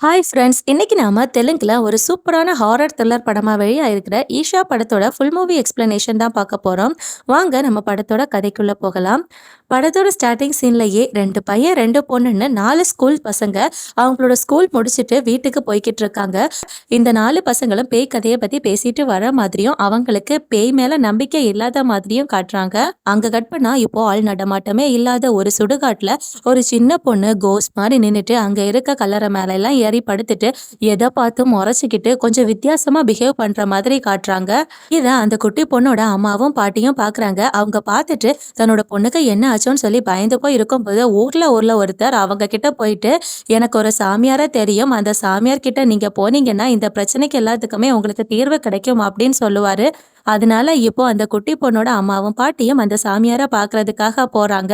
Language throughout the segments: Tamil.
ஹாய் ஃப்ரெண்ட்ஸ், இன்னைக்கு நாம தெலுங்குல ஒரு சூப்பரான ஹாரர் த்ரில்லர் படமா வெளியாயிருக்கிற ஈஷா படத்தோட ஃபுல் மூவி எக்ஸ்பிளனேஷன் தான் பார்க்க போறோம். வாங்க நம்ம படத்தோட கதைக்குள்ள போகலாம். படத்தோட ஸ்டார்டிங் சீன்லயே 2 பையன் 2 பொண்ணுன்னு 4 ஸ்கூல் பசங்க அவங்களோட ஸ்கூல் முடிச்சுட்டு வீட்டுக்கு போய்கிட்டு இருக்காங்க. இந்த 4 பசங்களும் பேய் கதையை பத்தி பேசிட்டு வர மாதிரியும் அவங்களுக்கு பேய் மேல நம்பிக்கை இல்லாத மாதிரியும் காட்டுறாங்க. அங்க கட் பண்ணா இப்போ ஆள் நடமாட்டமே இல்லாத ஒரு சுடுகாட்டுல ஒரு சின்ன பொண்ணு கோஸ்ட் மாதிரி நின்னுட்டு அங்க இருக்க கல்லறை மேல எல்லாம் ஏறி படுத்துட்டு எதை பார்த்து முறைச்சிக்கிட்டு கொஞ்சம் வித்தியாசமா பிஹேவ் பண்ற மாதிரி காட்டுறாங்க. இத அந்த குட்டி பொண்ணோட அம்மாவும் பாட்டியும் பாக்குறாங்க. அவங்க பார்த்துட்டு தன்னோட பொண்ணுக்கு என்ன ஆச்சோன்னு சொல்லி பயந்து போய் இருக்கும்போது ஊர்ல ஒருத்தர் அவங்க கிட்ட போயிட்டு, எனக்கு ஒரு சாமியார தெரியும், அந்த சாமியார் கிட்ட நீங்க போனீங்கன்னா இந்த பிரச்சனைக்கு எல்லாத்துக்குமே உங்களுக்கு தீர்வு கிடைக்கும் அப்படின்னு சொல்லுவாரு. அதனால இப்போ அந்த குட்டி பொண்ணோட அம்மாவும் பாட்டியும் அந்த சாமியார பாக்குறதுக்காக போறாங்க.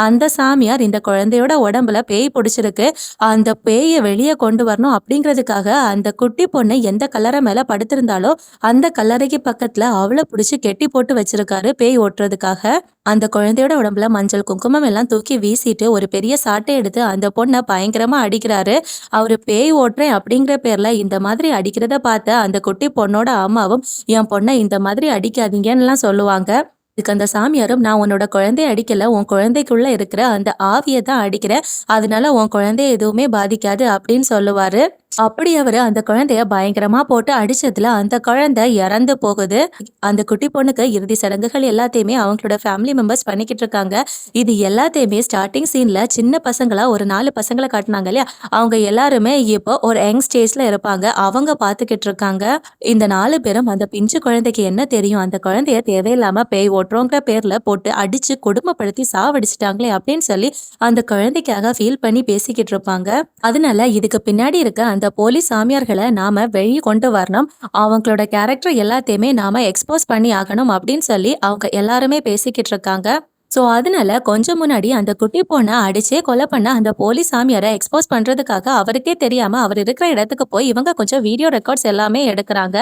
அந்த சாமியார் இந்த குழந்தையோட உடம்புல பேய் பிடிச்சிருக்கு, அந்த பேயை வெளியே கொண்டு வரணும் அப்படிங்கிறதுக்காக அந்த குட்டி பொண்ணு எந்த கல்லறை மேல படுத்திருந்தாலோ அந்த கல்லறைக்கு பக்கத்துல அவளை பிடிச்சி கெட்டி போட்டு வச்சிருக்காரு பேய் ஓட்டுறதுக்காக. அந்த குழந்தையோட உடம்புல மஞ்சள் குங்குமம் எல்லாம் தூக்கி வீசிட்டு ஒரு பெரிய சாட்டை எடுத்து அந்த பொண்ணை பயங்கரமா அடிக்கிறாரு. அவரு பேய் ஓட்டுறேன் அப்படிங்கிற பேர்ல இந்த மாதிரி அடிக்கிறத பார்த்த அந்த குட்டி பொண்ணோட அம்மாவும் என் பொண்ணை இந்த மாதிரி அடிக்காதீங்கன்னு சொல்லுவாங்க. இதுக்கு அந்த சாமியாரும், நான் உன்னோட குழந்தைய அடிக்கல, உன் குழந்தைக்குள்ள இருக்கிற அந்த ஆவியை தான் அடிக்கிறேன், அதனால உன் குழந்தைய எதுவுமே பாதிக்காது அப்படின்னு சொல்லுவாரு. அப்படி அவரு அந்த குழந்தைய பயங்கரமா போட்டு அடிச்சதுல அந்த குழந்தை இறந்து போகுது. அந்த குட்டி பொண்ணுக்கு இறுதி சடங்குகள் எல்லாத்தையுமே அவங்களோட ஃபேமிலி மெம்பர்ஸ் பண்ணிக்கிட்டு இருக்காங்க. இது எல்லாத்தையுமே ஸ்டார்டிங் சீன்ல சின்ன பசங்களா ஒரு 4 பசங்களை காட்டினாங்க இல்லையா, அவங்க எல்லாருமே இப்போ ஒரு யங் ஸ்டேஜ்ல இருப்பாங்க. அவங்க பார்த்துக்கிட்டு இருக்காங்க. இந்த 4 பேரும் அந்த பிஞ்சு குழந்தைக்கு என்ன தெரியும், அந்த குழந்தைய தேவையில்லாம பேய் ஓட்டுறோங்கிற பேர்ல போட்டு அடிச்சு கொடுமைப்படுத்தி சாவடிச்சிட்டாங்களே அப்படின்னு சொல்லி அந்த குழந்தைக்காக ஃபீல் பண்ணி பேசிக்கிட்டு இருப்பாங்க. அதனால இதுக்கு பின்னாடி இருக்க அந்த போலீஸ் சாமியார்களை நாம வெளியே கொண்டு வரணும், அவங்களோட கேரக்டர் எல்லாத்தையுமே நாம எக்ஸ்போஸ் பண்ணி ஆகணும் அப்படின்னு சொல்லி அவங்க எல்லாருமே பேசிக்கிட்டு இருக்காங்க. ஸோ அதனால கொஞ்சம் முன்னாடி அந்த குட்டி பொண்ணை அடிச்சே கொலை பண்ண அந்த போலீஸ் சாமியாரை எக்ஸ்போஸ் பண்றதுக்காக அவருக்கே தெரியாம அவர் இருக்கிற இடத்துக்கு போய் இவங்க கொஞ்சம் வீடியோ ரெக்கார்ட்ஸ் எல்லாமே எடுக்கிறாங்க.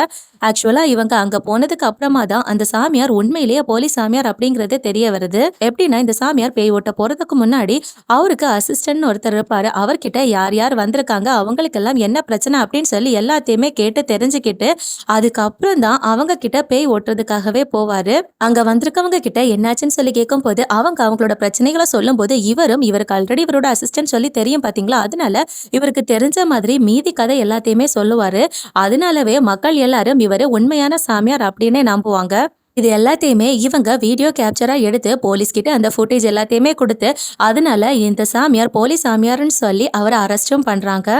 ஆக்சுவலா இவங்க அங்க போனதுக்கு அப்புறமா தான் அந்த சாமியார் உண்மையிலேயே போலீஸ் சாமியார் அப்படிங்கறது தெரிய வருது. எப்படின்னா இந்த சாமியார் பேய் ஓட்ட போறதுக்கு முன்னாடி அவருக்கு அசிஸ்டன்ட் ஒருத்தர் இருப்பாரு. அவர்கிட்ட யார் யார் வந்திருக்காங்க, அவங்களுக்கெல்லாம் என்ன பிரச்சனை அப்படின்னு சொல்லி எல்லாத்தையுமே கேட்டு தெரிஞ்சுக்கிட்டு அதுக்கப்புறம் தான் அவங்க கிட்ட பேய் ஓட்டுறதுக்காகவே போவாரு. அங்க வந்திருக்கவங்க கிட்ட என்னாச்சுன்னு சொல்லி கேட்கும் போது அவங்க அவங்களோட பிரச்சனைகளை சொல்லும் போது இவருக்கு ஆல்ரெடி இவரோட அசிஸ்டன்ட் சொல்லி தெரியும் பாத்தீங்களா, அதனால இவருக்கு தெரிஞ்ச மாதிரி மீதி கதை எல்லாத்தையுமே சொல்லுவாரு. அதனாலவே மக்கள் எல்லாரும் இவரு உண்மையான சாமியார் அப்படின்னே நம்புவாங்க. இது எல்லாத்தையுமே இவங்க வீடியோ கேப்சரா எடுத்து போலீஸ் கிட்ட அந்த ஃபுட்டேஜ் எல்லாத்தையுமே கொடுத்து அதனால இந்த சாமியார் போலீஸ் சாமியார்னு சொல்லி அவரை அரெஸ்டும் பண்றாங்க.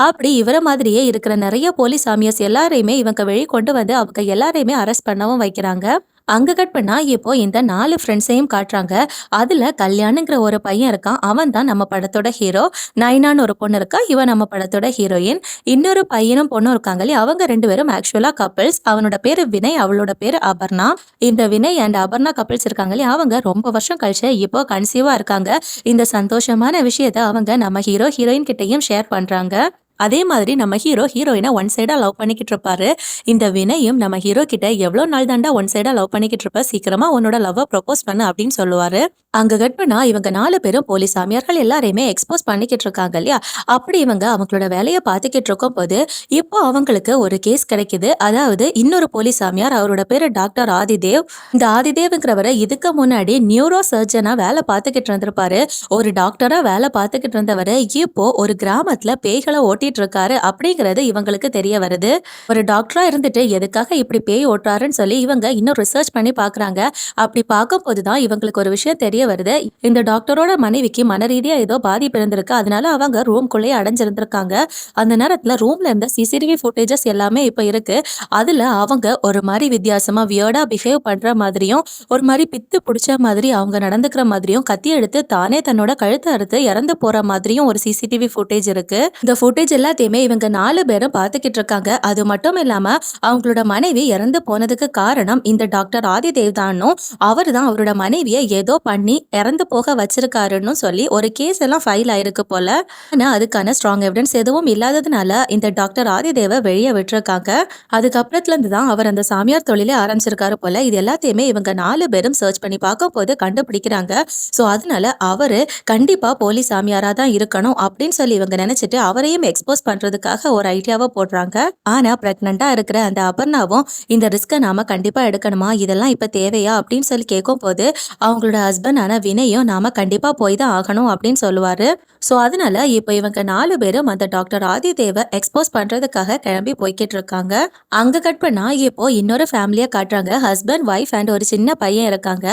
அப்படி இவர மாதிரியே இருக்கிற நிறைய போலீஸ் சாமியார்ஸ் எல்லாரையுமே இவங்க வெளியே கொண்டு வந்து அவங்க எல்லாரையுமே அரெஸ்ட் பண்ணவும் வைக்கிறாங்க. அங்க கட் பண்ணா இப்போ இந்த 4 ஃப்ரெண்ட்ஸையும் காட்டுறாங்க. அதுல கல்யாணுங்கிற ஒரு பையன் இருக்கான், அவன் தான் நம்ம படத்தோட ஹீரோ. நைனான்னு ஒரு பொண்ணு இருக்கா, இவன் நம்ம படத்தோட ஹீரோயின். இன்னொரு பையனும் பொண்ணும் இருக்காங்க இல்லையா, அவங்க 2 பேரும் ஆக்சுவலா கப்பிள்ஸ். அவனோட பேரு வினய், அவளோட பேரு அபர்ணா. இந்த வினய் அண்ட் அபர்ணா கப்பிள்ஸ் இருக்காங்க இல்லையா, அவங்க ரொம்ப வருஷம் கழிச்சு இப்போ கன்சீவா இருக்காங்க. இந்த சந்தோஷமான விஷயத்த அவங்க நம்ம ஹீரோ ஹீரோயின் கிட்டையும் ஷேர் பண்றாங்க. அதே மாதிரி நம்ம ஹீரோ ஹீரோயினை ஒன் சைடா லவ் பண்ணிக்கிட்டு இருப்பாரு. இந்த வினயும் நம்ம ஹீரோ கிட்ட எவ்வளவு நாள் தாண்டா ஒன் சைடா லவ் பண்ணிக்கிட்டு இருப்ப, சீக்கிரமா உன்னோட லவ் ப்ரொபோஸ் பண்ணு அப்படின்னு சொல்லுவாரு. அங்க கட் பண்ணா இவங்க 4 பேரும் போலீஸ் சாமியார்கள் எல்லாரையுமே எக்ஸ்போஸ் பண்ணிக்கிட்டு இருக்காங்க இல்லையா. அப்படி இவங்க அவங்களோட வேலையை பார்த்துக்கிட்டு இருக்கும் போது இப்போ அவங்களுக்கு ஒரு கேஸ் கிடைக்குது. அதாவது இன்னொரு போலீஸ் சாமியார், அவரோட பேரு டாக்டர் ஆதிதேவ். இந்த ஆதிதேவ்ங்கிறவரை இதுக்கு முன்னாடி நியூரோ சர்ஜனா வேலை பார்த்துக்கிட்டு இருந்திருப்பாரு. ஒரு டாக்டரா வேலை பார்த்துக்கிட்டு இருந்தவரை இப்போ ஒரு கிராமத்துல பேய்களை ஓட்டிட்டு இருக்காரு அப்படிங்கிறது இவங்களுக்கு தெரிய வருது. ஒரு டாக்டரா இருந்துட்டு எதுக்காக இப்படி பேய் ஓட்டுறாருன்னு சொல்லி இவங்க இன்னும் ரிசர்ச் பண்ணி பாக்குறாங்க. அப்படி பார்க்கும் போதுதான் இவங்களுக்கு ஒரு விஷயம் தெரிய வருது. இந்த டாக்டரோட மனைவிக்கு மனரீதியா ஏதோ பாதிப்பு இருந்திருக்கு, அதனால அவங்க ரூம்குள்ளேயே அடைஞ்சிருந்திருக்காங்க. அந்த நேரத்துல ரூம்ல இருந்த சிசிடிவி ஃபுட்டேஜஸ் எல்லாமே இப்ப இருக்கு. அதுல அவங்க ஒரு மாதிரி வித்தியாசமா வியர்டா பிஹேவ் பண்ற மாதிரியும் ஒரு மாதிரி பித்து பிடிச்ச மாதிரி அவங்க நடந்துக்கிற மாதிரியும் கத்தி எடுத்து தானே தன்னோட கழுத்தை அறுத்து இறந்து போற மாதிரியும் ஒரு சிசிடிவி ஃபுட்டேஜ் இருக்கு. இந்த ஃபுட்டேஜ் எல்லாத்தையுமே இவங்க 4 பேரும் பார்த்துக்கிட்டு இருக்காங்க. அது மட்டும் இல்லாம அவங்களோட மனைவி இறந்து போனதுக்கு காரணம் இந்த டாக்டர் ஆதிதேவ் தானும், அவர் தான் அவரோட மனைவியை ஏதோ பண்ணி பண்ணி இறந்து போக வச்சிருக்காருன்னு சொல்லி ஒரு கேஸ் எல்லாம் ஃபைல் ஆயிருக்கு போல. ஆனா அதுக்கான ஸ்ட்ராங் எவிடன்ஸ் எதுவும் இல்லாததுனால இந்த டாக்டர் ஆதிதேவ வெளியே விட்டுருக்காங்க. அதுக்கப்புறத்துல இருந்து தான் அவர் அந்த சாமியார் தொழிலே ஆரம்பிச்சிருக்காரு போல. இது எல்லாத்தையுமே இவங்க 4 பேரும் சர்ச் பண்ணி பார்க்கும்போது கண்டுபிடிக்கிறாங்க. ஸோ அதனால அவரு கண்டிப்பா போலி சாமியாரா தான் இருக்கணும் அப்படின்னு சொல்லி இவங்க நினைச்சிட்டு அவரையும் எக்ஸ்போஸ் பண்றதுக்காக ஒரு ஐடியாவை போடுறாங்க. ஆனா பிரெக்னண்டா இருக்கிற அந்த அபர்ணாவும் இந்த ரிஸ்கை நாம கண்டிப்பா எடுக்கணுமா, இதெல்லாம் இப்ப தேவையா அப்படின்னு சொல்லி கேட்கும் போது அவங்களோட ஹஸ்பண்டான வினையும் நாம கண்டிப்பா போய் தான் ஆகணும் அப்படின்னு சொல்லுவாரு. ஸோ அதனால இப்போ இவங்க 4 பேரும் அந்த டாக்டர் ஆதிதேவ எக்ஸ்போஸ் பண்றதுக்காக கிளம்பி போய்கிட்டு இருக்காங்க. அங்க கட் பண்ணா இப்போ இன்னொரு ஃபேமிலியா காட்டுறாங்க. ஹஸ்பண்ட், ஒய்ஃப் அண்ட் ஒரு சின்ன பையன் இருக்காங்க.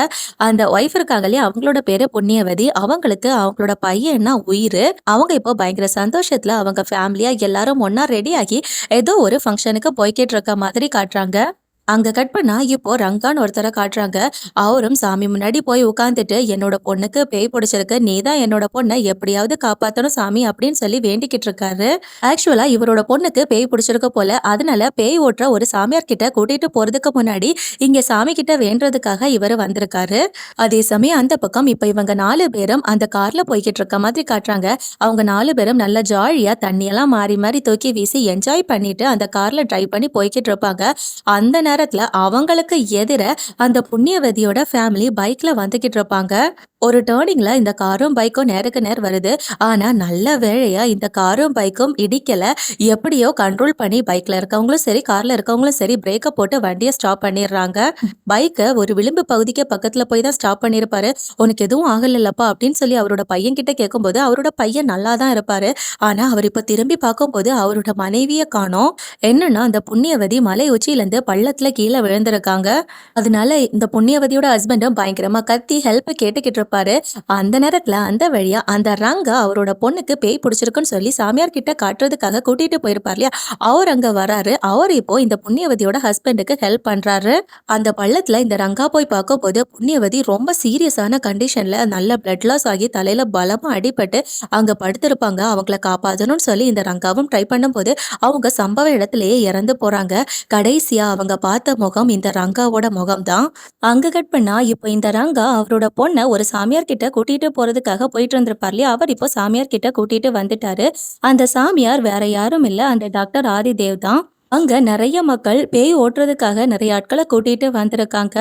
அந்த ஒய்ஃப் இருக்காங்க இல்லையா, அவங்களோட பேரு புண்ணியவதி. அவங்களுக்கு அவங்களோட பையன்னா உயிர். அவங்க இப்போ பயங்கர சந்தோஷத்துல அவங்க ஃபேமிலியா எல்லாரும் ஒன்னா ரெடி ஆகி ஏதோ ஒரு ஃபங்க்ஷனுக்கு போய்கிட்டு இருக்க மாதிரி காட்டுறாங்க. அங்க கட் பண்ணா இப்போ ரங்கான்னு ஒருத்தரை காட்டுறாங்க. அவரும் சாமி முன்னாடி போய் உட்காந்துட்டு என்னோட பொண்ணுக்கு பேய் பிடிச்சிருக்கு, நீதான் என்னோட பொண்ணை எப்படியாவது காப்பாத்தணும் சாமி அப்படின்னு சொல்லி வேண்டிக்கிட்டு இருக்காரு. ஆக்சுவலா இவரோட பொண்ணுக்கு பேய் பிடிச்சிருக்கு போல. அதனால பேய் ஓட்டுற ஒரு சாமியார் கிட்ட கூட்டிட்டு போறதுக்கு முன்னாடி இங்க சாமி கிட்ட வேண்டதுக்காக இவர் வந்திருக்காரு. அதே சமயம் அந்த பக்கம் இப்ப இவங்க 4 பேரும் அந்த கார்ல போய்கிட்டு இருக்க மாதிரி காட்டுறாங்க. அவங்க 4 பேரும் நல்ல ஜாலியா தண்ணியெல்லாம் மாறி மாறி தூக்கி வீசி என்ஜாய் பண்ணிட்டு அந்த கார்ல டிரைவ் பண்ணி போய்கிட்டு இருப்பாங்க. அந்த நேரத்துல அவங்களுக்கு எதிர அந்த புண்ணியவதியோட ஃபேமிலி பைக்ல வந்துகிட்டு இருப்பாங்க. ஒரு டேர்னிங்ல இந்த காரும் பைக்கும் நேருக்கு நேர் வருது. ஆனா நல்ல வேளையா இந்த காரும் பைக்கும் இடிக்கல. எப்படியோ கண்ட்ரோல் பண்ணி பைக்ல இருக்கவங்களும் சரி கார்ல இருக்கவங்களும் சரி பிரேக்கை போட்டு வண்டியை ஸ்டாப் பண்ணிடுறாங்க. பைக்கை ஒரு விளிம்பு பகுதிக்கு பக்கத்துல போய் தான் ஸ்டாப் பண்ணிருப்பாரு. உனக்கு எதுவும் ஆகலப்பா அப்படின்னு சொல்லி அவரோட பையன் கிட்ட கேட்கும்போது அவரோட பையன் நல்லா தான் இருப்பாரு. ஆனா அவர் இப்ப திரும்பி பார்க்கும்போது அவரோட மனைவியை காணோம். என்னன்னா அந்த புண்ணியவதி மலை உச்சியில இருந்து பள்ளத்துல கீழே விழுந்திருக்காங்க. அதனால இந்த புண்ணியவதியோட ஹஸ்பண்டும் பயங்கரமா கத்தி ஹெல்ப் கேட்டுக்கிட்டு இருப்பாரு. அந்த நேரத்துல அந்த வழியா அந்த ரங்கா அவரோட பொண்ணுக்கு பேய் பிடிச்சிருக்குன்னு சொல்லி சாமியார் கிட்ட காட்டுறதுக்காக கூட்டிட்டு போயிருப்பார் இல்லையா, அவர் அங்க வராரு. அவர் இப்போ இந்த புண்ணியவதியோட ஹஸ்பண்டுக்கு ஹெல்ப் பண்றாரு. அந்த பள்ளத்துல இந்த ரங்கா போய் பார்க்கும் போது புண்ணியவதி ரொம்ப சீரியஸான கண்டிஷன்ல நல்ல பிளட் லாஸ் ஆகி தலையில பலமா அடிபட்டு அங்க படுத்திருப்பாங்க. அவங்கள காப்பாற்றணும்னு சொல்லி இந்த ரங்காவும் ட்ரை பண்ணும்போது அவங்க சம்பவ இடத்திலேயே இறந்து போறாங்க. கடைசியா அவங்க பார்த்த முகம் இந்த ரங்காவோட முகம் தான். அங்க கட் பண்ணா இப்போ இந்த ரங்கா அவரோட பொண்ணை ஒரு சாமியார் கிட்ட கூட்டிட்டு போறதுக்காக போயிட்டு இருந்திருப்பார் இல்லையா, அவர் இப்போ சாமியார் கிட்ட கூட்டிட்டு வந்துட்டாரு. அந்த சாமியார் வேற யாரும் இல்ல, அந்த டாக்டர் ஆதிதேவ் தான். அங்க நிறைய மக்கள் பேய் ஓட்டுறதுக்காக நிறைய ஆட்களை கூட்டிட்டு வந்திருக்காங்க.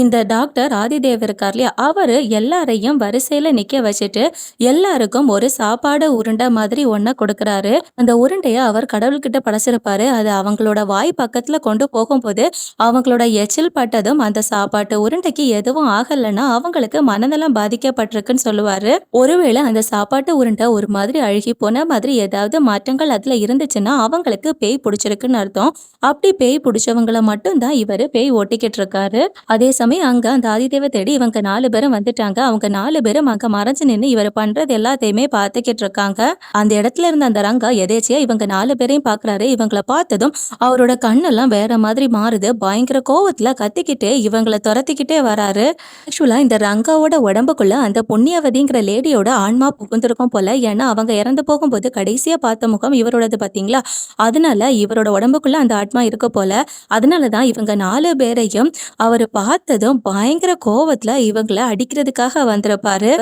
இந்த டாக்டர் ஆதிதேவ் இருக்கார் இல்லையா, அவரு எல்லாரையும் வரிசையில நிக்க வச்சுட்டு எல்லாருக்கும் ஒரு சாப்பாடு உருண்டை மாதிரி ஒன்ன கொடுக்கறாரு. அந்த உருண்டைய அவர் கடவுள்கிட்ட படைச்சிருப்பாரு. அது அவங்களோட வாய் பக்கத்துல கொண்டு போகும்போது அவங்களோட எச்சில் பட்டதும் அந்த சாப்பாட்டு உருண்டைக்கு எதுவும் ஆகலைன்னா அவங்களுக்கு மனநலம் பாதிக்கப்பட்டிருக்குன்னு சொல்லுவாரு. ஒருவேளை அந்த சாப்பாட்டு உருண்டை ஒரு மாதிரி அழுகி போன மாதிரி ஏதாவது மாற்றங்கள் அதுல இருந்துச்சுன்னா அவங்களுக்கு பேய் பிடிச்சிருக்குன்னு அர்த்தம். அப்படி பேய் பிடிச்சவங்கள மட்டும் தான் இவரு பேய் ஓட்டிக்கிட்டு இருக்காரு. அதே சமயம் அங்க அந்த ஆதிதேவ தேடி இவங்க 4 பேரும் வந்துட்டாங்க. அவங்க 4 பேரும் அங்க மறைஞ்சு நின்று இவர் பண்றது எல்லாத்தையுமே பார்த்துக்கிட்டு இருக்காங்க. அந்த இடத்துல இருந்த அந்த ரங்கா எதேச்சியா இவங்க 4 பேரையும் பாக்குறாரு. இவங்களை பார்த்ததும் அவரோட கண்ணெல்லாம் வேற மாதிரி மாறுது. பயங்கர கோவத்துல கத்திக்கிட்டே இவங்களை துரத்திக்கிட்டே வராரு. ஆக்சுவலா இந்த ரங்காவோட உடம்புக்குள்ள அந்த புண்ணியவதிங்கிற லேடியோட ஆன்மா புகுந்திருக்கும் போல. ஏன்னா அவங்க இறந்து போகும்போது கடைசியா பார்த்த முகம் இவரோடது பாத்தீங்களா, அதனால இவரோட உடம்புக்குள்ள அந்த ஆத்மா இருக்க போல. அதனாலதான் இவங்க 4 பேரையும் அவர் பார்த்ததும் பயங்கர கோவத்துல இவங்களை அடிக்கிறதுக்காக வந்திருப்பாரு.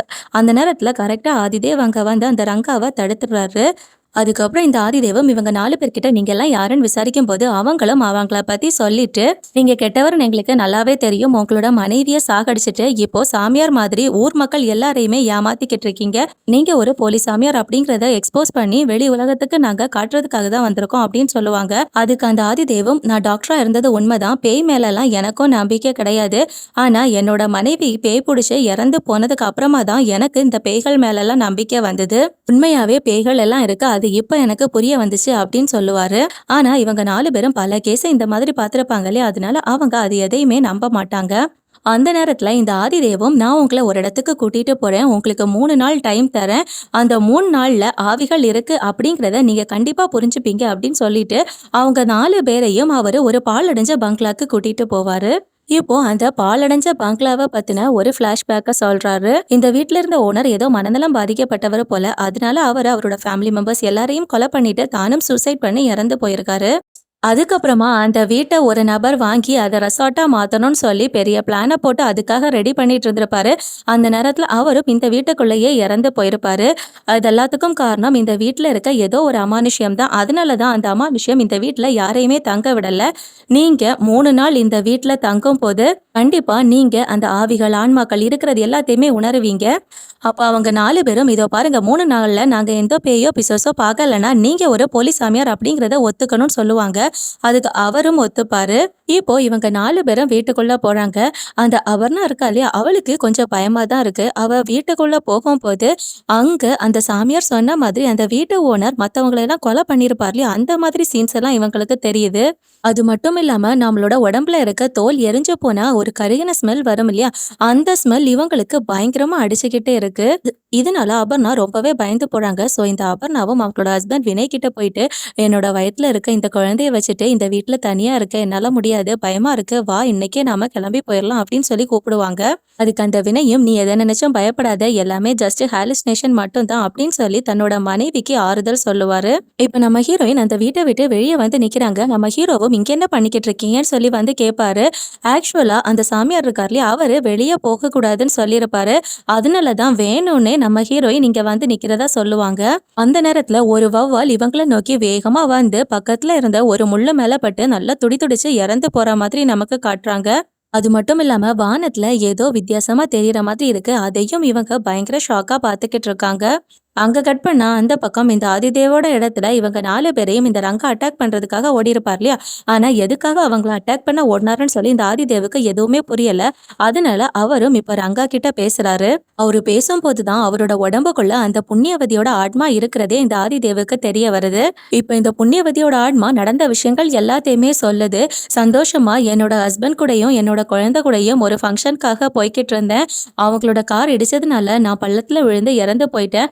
அந்த நேரத்துல கரெக்டா ஆதிதேவ் அங்க வந்து அந்த ரங்காவை தடுத்துடுறாரு. அதுக்கப்புறம் இந்த ஆதிதேவம் இவங்க 4 பேர்கிட்ட நீங்க எல்லாம் யாருன்னு விசாரிக்கும் போது அவங்களும் அவங்கள பத்தி சொல்லிட்டு, நீங்க கெட்டவர்னு எங்களுக்கு நல்லாவே தெரியும். உங்களோட மனைவியை சாகடிச்சிட்டு இப்போ சாமியார் மாதிரி ஊர் மக்கள் எல்லாரையுமே ஏமாத்திக்கிட்டு இருக்கீங்க. நீங்க ஒரு போலி சாமியார் அப்படிங்கறத எக்ஸ்போஸ் பண்ணி வெளி உலகத்துக்கு நாங்க காட்டுறதுக்காக தான் வந்திருக்கோம் அப்படின்னு சொல்லுவாங்க. அதுக்கு அந்த ஆதிதேவம், நான் டாக்டரா இருந்தது உண்மைதான், பேய் மேலெல்லாம் எனக்கும் நம்பிக்கை கிடையாது. ஆனா என்னோட மனைவி பேய் பிடிச்சு இறந்து போனதுக்கு அப்புறமா தான் எனக்கு இந்த பேய்கள் மேலெல்லாம் நம்பிக்கை வந்தது. உண்மையாவே பேய்கள் எல்லாம் இருக்கு, அது இப்ப எனக்கு புரிய வந்துச்சு அப்படின்னு சொல்லுவாரு. ஆனா இவங்க 4 பேரும் பல கேஸ இந்த மாதிரி பார்த்திருப்பாங்க இல்லையா, அதனால அவங்க அது எதையுமே நம்ப மாட்டாங்க. அந்த நேரத்துல இந்த ஆதிதேவம், நான் உங்களை ஒரு இடத்துக்கு கூட்டிட்டு போறேன், உங்களுக்கு 3 நாள் டைம் தரேன், அந்த 3 நாள்ல ஆவிகள் இருக்கு அப்படிங்கிறத நீங்க கண்டிப்பா புரிஞ்சுப்பீங்க அப்படின்னு சொல்லிட்டு அவங்க 4 பேரையும் அவரு ஒரு பாழடைஞ்ச பங்களாக்கு கூட்டிட்டு போவாரு. இப்போ அந்த பாழடைஞ்ச பங்களாவை பத்தின ஒரு பிளாஷ்பேக்க சொல்றாரு. இந்த வீட்டுல இருந்த ஓனர் ஏதோ மனநலம் பாதிக்கப்பட்டவர் போல. அதனால அவரோட ஃபேமிலி மெம்பர்ஸ் எல்லாரையும் கொலை பண்ணிட்டு தானும் சூசைட் பண்ணி இறந்து போயிருக்காரு. அதுக்கப்புறமா அந்த வீட்ட ஒரு நபர் வாங்கி அத ரெசார்ட்டா மாத்தணும்னு சொல்லி பெரிய பிளான போட்டு அதுக்காக ரெடி பண்ணிட்டு இருந்திருப்பாரு. அந்த நேரத்துல அவரும் இந்த வீட்டுக்குள்ளேயே இறந்து போயிருப்பாரு. அது எல்லாத்துக்கும் காரணம் இந்த வீட்ல இருக்க ஏதோ ஒரு அமானுஷ்யம் தான். அதனால தான் அந்த அமானுஷ்யம் இந்த வீட்ல யாரையுமே தங்க விடல. நீங்க 3 நாள் இந்த வீட்ல தங்கும்போது, கண்டிப்பா நீங்க அந்த ஆவிகள், ஆன்மாக்கள் இருக்கிறது எல்லாத்தையுமே உணருவீங்க. அப்ப அவங்க 4 பேரும் இதோ பாருங்க 3 நாள்ல நாங்க எந்த பேயோ, பிசாசோ பார்க்கலன்னா, நீங்க ஒரு போலி சாமியார் அப்படிங்கிறத ஒத்துக்கணும்னு சொல்லுவாங்க. அதுக்கு அவரும் ஒத்துப்பாரு. இப்போ இவங்க 4 பேரும் வீட்டுக்குள்ள போறாங்க. அந்த அபர்ணா இருக்கா இல்லையா? அவளுக்கு கொஞ்சம் பயமா தான் இருக்கு. அவ வீட்டுக்குள்ள போகும்போது, அங்க அந்த சாமியார் சொன்ன மாதிரி அந்த வீட்டு ஓனர் மத்தவங்கள எல்லாம் கொலை பண்ணியிருப்பார் இல்லையா? அந்த மாதிரி சீன்ஸ் எல்லாம் இவங்களுக்கு தெரியுது. அது மட்டும் இல்லாம நம்மளோட உடம்புல இருக்க தோல் எரிஞ்சு போனா ஒரு கருகின ஸ்மெல் வரும் இல்லையா? அந்த ஸ்மெல் இவங்களுக்கு பயங்கரமா அடிச்சுக்கிட்டே இருக்கு. இதனால அபர்ணா ரொம்பவே பயந்து போறாங்க. ஸோ இந்த அபர்ணாவும் அவங்களோட ஹஸ்பண்ட் வினய் கிட்ட போயிட்டு, "என்னோட வயித்துல இருக்க இந்த குழந்தைய வச்சுட்டு இந்த வீட்ல தனியா இருக்க என்னால முடியாது. பயமா இருக்கு. வா இன்னைக்கே நாம கிளம்பி போயிரலாம்" அப்படின்னு சொல்லி கூப்பிடுவாங்க. அதுக்கு அந்த வினயும், "நீ எத நினைச்சும் பயப்படாத. எல்லாமே ஜஸ்ட் ஹாலுசினேஷன் மட்டும் தான்" அப்படின்னு சொல்லி தன்னோட மனைவிக்கு ஆறுதல் சொல்லுவாரு. இப்ப நம்ம ஹீரோயின் அந்த வீட்ட விட்டு வெளிய வந்து நிக்கிறாங்க. நம்ம ஹீரோவும், "இங்க என்ன பண்ணிக்கிட்டு இருக்கீங்கன்னு?" சொல்லி வந்து கேட்பாரு. ஆக்சுவலா அந்த சாமியார் இருக்கார் இல்லையா? அவரு வெளிய போகக்கூடாதுன்னு சொல்லியிருப்பாரு. அதனால தான் வேணும்னே நம்ம ஹீரோயின் இங்க வந்து நிக்கிறதா சொல்லுவாங்க. அந்த நேரத்துல ஒரு வௌவால் இவங்கள நோக்கி வேகமா வந்து பக்கத்துல இருந்த ஒரு முள்ளு மேல பட்டு நல்லா துடிதுடிச்சு இறந்து போற மாதிரி நமக்கு காட்டுறாங்க. அது மட்டும் இல்லாம வானத்துல ஏதோ வித்தியாசமா தெரியற மாதிரி இருக்கு. அதையும் இவங்க பயங்கர ஷாக்கா பாத்துக்கிட்டு இருக்காங்க. அங்க கட் பண்ணா அந்த பக்கம் இந்த ஆதிதேவோட இடத்துல இவங்க 4 பேரையும் இந்த ரங்கா அட்டாக் பண்றதுக்காக ஓடியிருப்பார் இல்லையா? ஆனா எதுக்காக அவங்கள அட்டாக் பண்ண ஓடுனாருன்னு சொல்லி இந்த ஆதிதேவுக்கு எதுவுமே புரியல. அதனால அவரும் இப்ப ரங்கா கிட்ட பேசுறாரு. அவரு பேசும்போது தான் அவரோட உடம்புக்குள்ள அந்த புண்ணியவதியோட ஆத்மா இருக்கிறதே இந்த ஆதிதேவுக்கு தெரிய வருது. இப்ப இந்த புண்ணியவதியோட ஆத்மா நடந்த விஷயங்கள் எல்லாத்தையுமே சொல்லுது. சந்தோஷமா என்னோட ஹஸ்பண்ட் கூடயும் என்னோட குழந்தை கூடயும் ஒரு ஃபங்க்ஷனுக்காக போய்கிட்டு இருந்தேன். அவங்களோட கார் இடிச்சதுனால நான் பள்ளத்துல விழுந்து இறந்து போயிட்டேன்.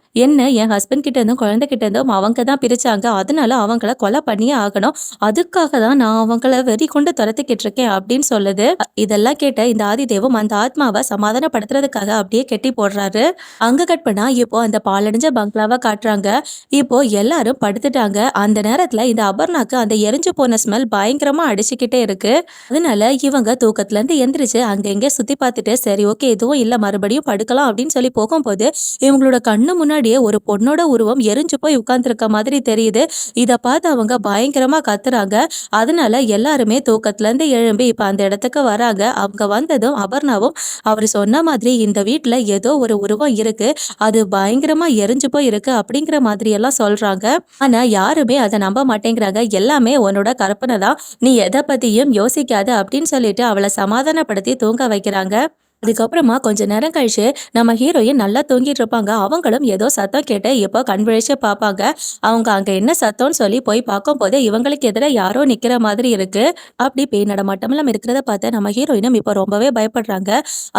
என் ஹஸ்பண்ட் கிட்ட இருந்தும் குழந்தை கிட்ட இருந்தும் அவங்க தான் பிரிச்சாங்க. அதனால அவங்கள கொலை பண்ணியே ஆகணும். அதுக்காக தான் நான் அவங்கள வெறி கொண்டு துரத்திக்கிட்டு இருக்கேன் அப்படின்னு சொல்லுது. இதெல்லாம் கேட்ட இந்த ஆதிதேவும் அந்த ஆத்மாவை சமாதானப்படுத்துறதுக்காக அப்படியே கெட்டி போடுறாரு. அங்க கட் பண்ணா இப்போ அந்த பாலடைஞ்ச பங்களாவை காட்டுறாங்க. இப்போ எல்லாரும் படுத்துட்டாங்க. அந்த நேரத்துல இந்த அபர்ணாக்கு அந்த எரிஞ்சு போன ஸ்மெல் பயங்கரமா அடிச்சுக்கிட்டே இருக்கு. அதனால இவங்க தூக்கத்துல இருந்து எந்திரிச்சு அங்க எங்க சுத்தி பார்த்துட்டு, சரி ஓகே எதுவும் இல்ல மறுபடியும் படுக்கலாம் அப்படின்னு சொல்லி போகும்போது, இவங்களோட கண்ணு முன்னாடியே ஒரு பொண்ணோட உருவம் எரிஞ்சு போய் உட்கார்ந்துருக்க மாதிரி தெரியுது. இத பார்த்து அவங்க பயங்கரமா கத்துறாங்க. அதனால எல்லாருமே தூக்கத்துல இருந்து எழும்பி இப்ப அந்த இடத்துக்கு வராங்க. அவங்க வந்ததும் அபர்ணாவும், "அவரு சொன்ன மாதிரி இந்த வீட்ல ஏதோ ஒரு உருவம் இருக்கு. அது பயங்கரமா எரிஞ்சு போய் இருக்கு" அப்படிங்கிற மாதிரி எல்லாம் சொல்றாங்க. ஆனா யாருமே அத நம்ப மாட்டேங்கிறாங்க. "எல்லாமே உன்னோட கற்பனை தான். நீ எத பத்தியும் யோசிக்காத" அப்படின்னு சொல்லிட்டு அவள சமாதானப்படுத்தி தூங்க வைக்கிறாங்க. அதுக்கப்புறமா கொஞ்ச நேரம் கழிச்சு நம்ம ஹீரோயின் நல்லா தூங்கிட்டு இருப்பாங்க. அவங்களும் ஏதோ சத்தம் கேட்டு இப்போ கண் விழிச்சு பார்ப்பாங்க. அவங்க அங்க என்ன சத்தம்னு சொல்லி போய் பார்க்கும்போது இவங்களுக்கு எதிர யாரோ நிக்கிற மாதிரி இருக்கு. அப்படி பேய் நடமாட்டமெல்லாம் இருக்கிறத பார்த்து நம்ம ஹீரோயினும் இப்போ ரொம்பவே பயப்படுறாங்க.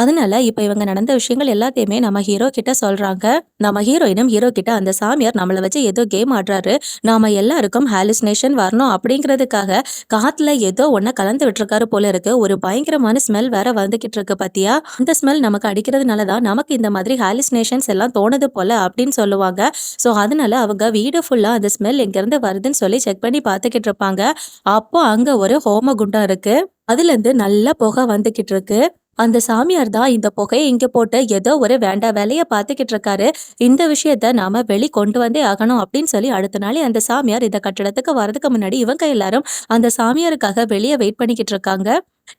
அதனால இப்போ இவங்க நடந்த விஷயங்கள் எல்லாத்தையுமே நம்ம ஹீரோ கிட்ட சொல்றாங்க. நம்ம ஹீரோயினும் ஹீரோ கிட்ட, "அந்த சாமியார் நம்மள வச்சு ஏதோ கேம் ஆடுறாரு. நாம எல்லாருக்கும் ஹாலுசினேஷன் வரணும் அப்படிங்கிறதுக்காக காத்துல ஏதோ ஒன்ன கலந்து விட்டுருக்காரு போல இருக்கு. ஒரு பயங்கரமான ஸ்மெல் வேற வந்துகிட்டு இருக்கு பாத்தியா? அந்த ஸ்மெல் நமக்கு அடிக்கிறதுனால தான் நமக்கு இந்த மாதிரி ஹாலுசினேஷன்ஸ் எல்லாம் தோணுது போல" அப்படின்னு சொல்லுவாங்க. ஸோ அதனால அவங்க வீடு ஃபுல்லா அந்த ஸ்மெல் எங்கேருந்து வருதுன்னு சொல்லி செக் பண்ணி பார்த்துக்கிட்டு இருப்பாங்க. அப்போ அங்க ஒரு ஹோமகுண்டம் இருக்கு. அதுலேருந்து நல்ல புகை வந்துகிட்டு இருக்கு. அந்த சாமியார் தான் இந்த புகையை இங்க போட்டு ஏதோ ஒரு வேண்டா வேலைய பார்த்துக்கிட்டு இருக்காரு. இந்த விஷயத்த நாம வெளி கொண்டு வந்தே ஆகணும் அப்படின்னு சொல்லி அடுத்த நாளே அந்த சாமியார் இந்த கட்டடத்துக்கு வரதுக்கு முன்னாடி இவங்க எல்லாரும் அந்த சாமியாருக்காக வெளியே வெயிட் பண்ணிக்கிட்டு இருக்காங்க.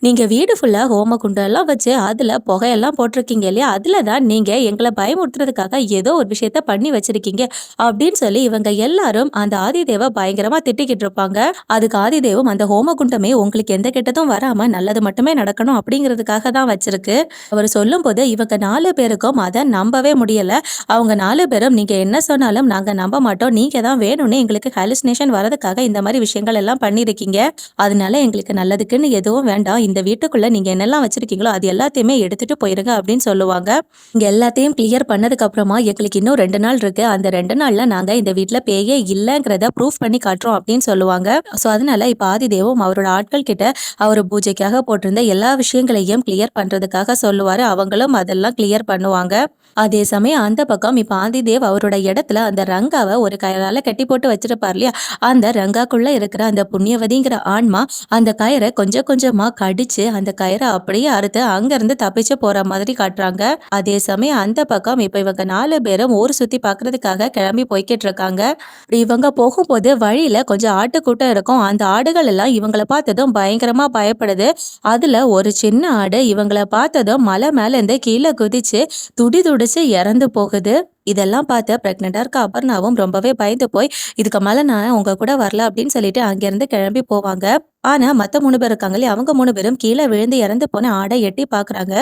"நீங்க வீடு ஃபுல்லா ஹோமகுண்டம் எல்லாம் வச்சு அதுல புகையெல்லாம் போட்டிருக்கீங்க இல்லையா? அதுல தான் நீங்க எங்களை பயமுறுத்துறதுக்காக ஏதோ ஒரு விஷயத்த பண்ணி வச்சிருக்கீங்க" அப்படின்னு சொல்லி இவங்க எல்லாரும் அந்த ஆதிதேவ பயங்கரமா திட்டிக்கிட்டு இருப்பாங்க. அதுக்கு ஆதிதேவும், "அந்த ஹோமகுண்டமே உங்களுக்கு எந்த கெட்டதும் வராம நல்லது மட்டுமே நடக்கணும் அப்படிங்கிறதுக்காக தான் வச்சிருக்கு" அவர் சொல்லும்போது இவங்க 4 பேருக்கும் அதை நம்பவே முடியல. அவங்க 4 பேரும், "நீங்க என்ன சொன்னாலும் நாங்க நம்ப மாட்டோம். நீங்க தான் வேணும்னே எங்களுக்கு ஹாலுசினேஷன் வரதுக்காக இந்த மாதிரி விஷயங்கள் எல்லாம் பண்ணிருக்கீங்க. அதனால எங்களுக்கு நல்லதுக்குன்னு எதுவும் வேண்டாம். இந்த வீட்டுக்குள்ள நீங்க என்னெல்லாம் வச்சிருக்கீங்களோ அது எல்லாத்தையுமே எடுத்துட்டு போயிருங்க அப்படின்னு சொல்லுவாங்க. இங்க எல்லாத்தையும் கிளியர் பண்ணதுக்கு அப்புறமா எங்களுக்கு இன்னும் 2 நாள் இருக்கு. அந்த 2 நாள்ல நாங்க இந்த வீட்ல பேயே இல்லங்கிறத ப்ரூஃப் பண்ணி காட்டுறோம் அப்படின்னு சொல்லுவாங்க. சோ அதனால இப்ப ஆதிதேவும் அவரோட ஆட்கள் கிட்ட அவர் பூஜைக்காக போட்டிருந்த எல்லா விஷயங்களையும் கிளியர் பண்றதுக்காக சொல்லுவாரு. அவங்களும் அதெல்லாம் கிளியர் பண்ணுவாங்க. அதே சமயம் அந்த பக்கம் இப்ப ஆதிதேவ் அவரோட இடத்துல அந்த ரங்காவை ஒரு கயிறால கட்டி போட்டு வச்சிருப்பார் இல்லையா, அந்த ரங்காக்குள்ள இருக்கிற அந்த புண்ணியவதிங்கிற ஆன்மா அந்த கயிறை கொஞ்சம் கொஞ்சமா கடிச்சு அந்த கயிறை அப்படியே அறுத்து அங்கிருந்து தப்பிச்சு போற மாதிரி காட்டுறாங்க. அதே சமயம் அந்த பக்கம் இப்ப இவங்க 4 பேரும் ஊர் சுத்தி பாக்குறதுக்காக கிளம்பி போய்கிட்டு இருக்காங்க. இப்படி இவங்க போகும்போது வழியில கொஞ்சம் ஆட்டுக்கூட்டம் இருக்கும். அந்த ஆடுகள் எல்லாம் இவங்கள பார்த்ததும் பயங்கரமா பயப்படுது. அதுல ஒரு சின்ன ஆடு இவங்கள பார்த்ததும் மலை மேல இருந்து கீழே குதிச்சு துடி துடிச்சு இறந்து போகுது. இதெல்லாம் பார்த்து பிரெக்னெண்டா இருக்க அபர்ணாவும் ரொம்பவே பயந்து போய் இதுக்கு மேல நான் உங்க கூட வரல அப்படின்னு சொல்லிட்டு அங்கிருந்து கிளம்பி போவாங்க. ஆனா மத்த 3 பேர் இருக்காங்க இல்லையா, அவங்க 3 பேரும் கீழே விழுந்து இறந்து போன ஆடை எட்டி பாக்குறாங்க.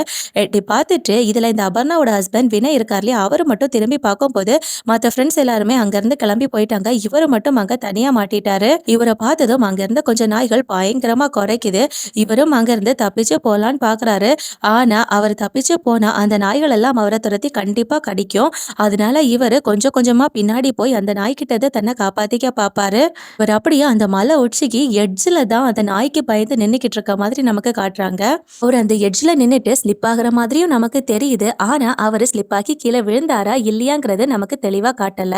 எட்டி பார்த்துட்டு இதுல இந்த அபர்ணாவோட ஹஸ்பண்ட் வினய் இருக்கார் இல்லையா, அவரு மட்டும் திரும்பி பார்க்கும்போது மத்த ஃப்ரெண்ட்ஸ் எல்லாருமே அங்கிருந்து கிளம்பி போயிட்டாங்க. இவரு மட்டும் அங்க தனியா மாட்டிட்டாரு. இவரை பார்த்ததும் அங்க இருந்த கொஞ்சம் நாய்கள் பயங்கரமா குறைக்குது. இவரும் அங்கிருந்து தப்பிச்சு போலான்னு பாக்குறாரு. ஆனா அவர் தப்பிச்சு போனா அந்த நாய்கள் எல்லாம் அவரை துரத்தி கண்டிப்பா கடிக்கும். அதனால இவரு கொஞ்சம் கொஞ்சமா பின்னாடி போய் அந்த நாய்கிட்ட தன்னை காப்பாத்திக்க பாப்பாரு. இவர் அப்படியே அந்த மலை உச்சிக்கு எட்ஜ்ல தான் அந்த நாய்க்கு பயந்து நின்னுக்கிட்டு இருக்க மாதிரி நமக்கு காட்டுறாங்க. அவர் அந்த எட்ஜ்ல நின்னுட்டு ஸ்லிப் ஆகுற மாதிரியும் நமக்கு தெரியுது. ஆனா அவரு ஸ்லிப் ஆகி கீழே விழுந்தாரா இல்லையாங்கிறது நமக்கு தெளிவா காட்டல.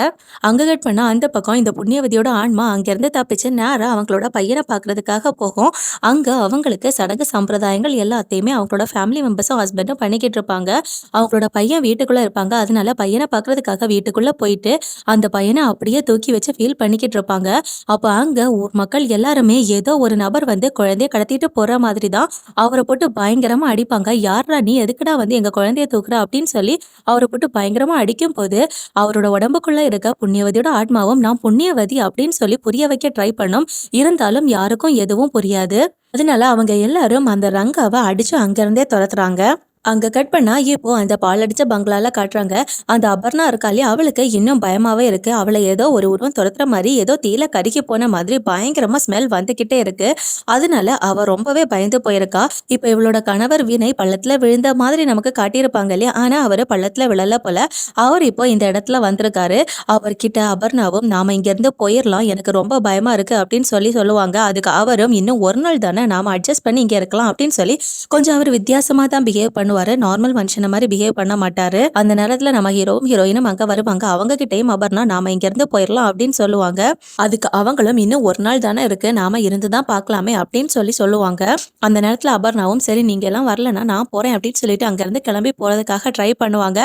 அங்க கட் பண்ணா அந்த பக்கம் இந்த புண்ணியவதியோட ஆன்மா அங்கிருந்து தப்பிச்சு நேரா அவங்களோட பையனை பாக்குறதுக்காக போகும். அங்க அவங்களுக்கு சடங்கு சம்பிரதாயங்கள் எல்லாத்தையுமே அவங்களோட ஃபேமிலி மெம்பர்ஸும் ஹஸ்பண்டும் பண்ணிக்கிட்டு இருப்பாங்க. அவங்களோட பையன் வீட்டுக்குள்ள இருப்பாங்க. அதனால பையனை பாக்குறதுக்காக வீட்டுக்குள்ள போயிட்டு அந்த பையனை அப்படியே தூக்கி வச்சு ஃபீல் பண்ணிக்கிட்டு இருப்பாங்க. அப்ப அங்க ஊர் மக்கள் எல்லாருமே ஏதோ ஒரு நபர் வந்து குழந்தைய கடத்திட்டு போற மாதிரி தான் அவரை போட்டு பயங்கரமா அடிப்பாங்க. யாரா நீ, எதுக்குடா வந்து எங்க குழந்தைய தூக்குற அப்படின்னு சொல்லி அவரை போட்டு பயங்கரமா அடிக்கும் போது அவரோட உடம்புக்குள்ள இருக்க புண்ணியவதியோட ஆத்மாவும் நான் புண்ணியவதி அப்படின்னு சொல்லி புரிய வைக்க ட்ரை பண்ணும். இருந்தாலும் யாருக்கும் எதுவும் புரியாது. அதனால அவங்க எல்லாரும் அந்த ரங்காவை அடிச்சு அங்கிருந்தே துரத்துறாங்க. அங்க கட் பண்ணா இப்போ அந்த பாலடிச்ச பங்களால காட்டுறாங்க. அந்த அபர்ணா இருக்கா இல்லையா, அவளுக்கு இன்னும் பயமாவே இருக்கு. அவளை ஏதோ ஒரு உருவம் துரத்துற மாதிரி ஏதோ தீல கருகி போன மாதிரி பயங்கரமா ஸ்மெல் வந்துகிட்டே இருக்கு. அதனால அவ ரொம்பவே பயந்து போயிருக்கா. இப்ப இவளோட கணவர் வினய் பள்ளத்துல விழுந்த மாதிரி நமக்கு காட்டியிருப்பாங்க இல்லையா, ஆனா அவரு பள்ளத்துல விழல போல. அவர் இப்போ இந்த இடத்துல வந்திருக்காரு. அவர்கிட்ட அபர்ணாவும் நாம இங்க இருந்து போயிடலாம், எனக்கு ரொம்ப பயமா இருக்கு அப்படின்னு சொல்லி சொல்லுவாங்க. அதுக்கு அவரும் இன்னும் ஒரு நாள் தானே, நாம அட்ஜஸ்ட் பண்ணி இங்க இருக்கலாம் அப்படின்னு சொல்லி கொஞ்சம் அவர் வித்தியாசமா தான் பிஹேவ் பண்ணுவாரு. நார்மல் மனுஷன மாதிரி பிஹேவ் பண்ண மாட்டாரு. அந்த நேரத்துல நம்ம ஹீரோவும் ஹீரோயினும் அங்க வருவாங்க. அவங்க கிட்டயும் அபர்ணா நாம இங்க இருந்து போயிடலாம் அப்படின்னு சொல்லுவாங்க. அதுக்கு அவங்களும் இன்னும் ஒரு நாள் தானே இருக்கு, நாம இருந்துதான் பாக்கலாமே அப்படின்னு சொல்லுவாங்க. அந்த நேரத்துல அபர்ணாவும் சரி நீங்க எல்லாம் வரலன்னா நான் போறேன் அப்படின்னு சொல்லிட்டு அங்க இருந்து கிளம்பி போறதுக்காக ட்ரை பண்ணுவாங்க.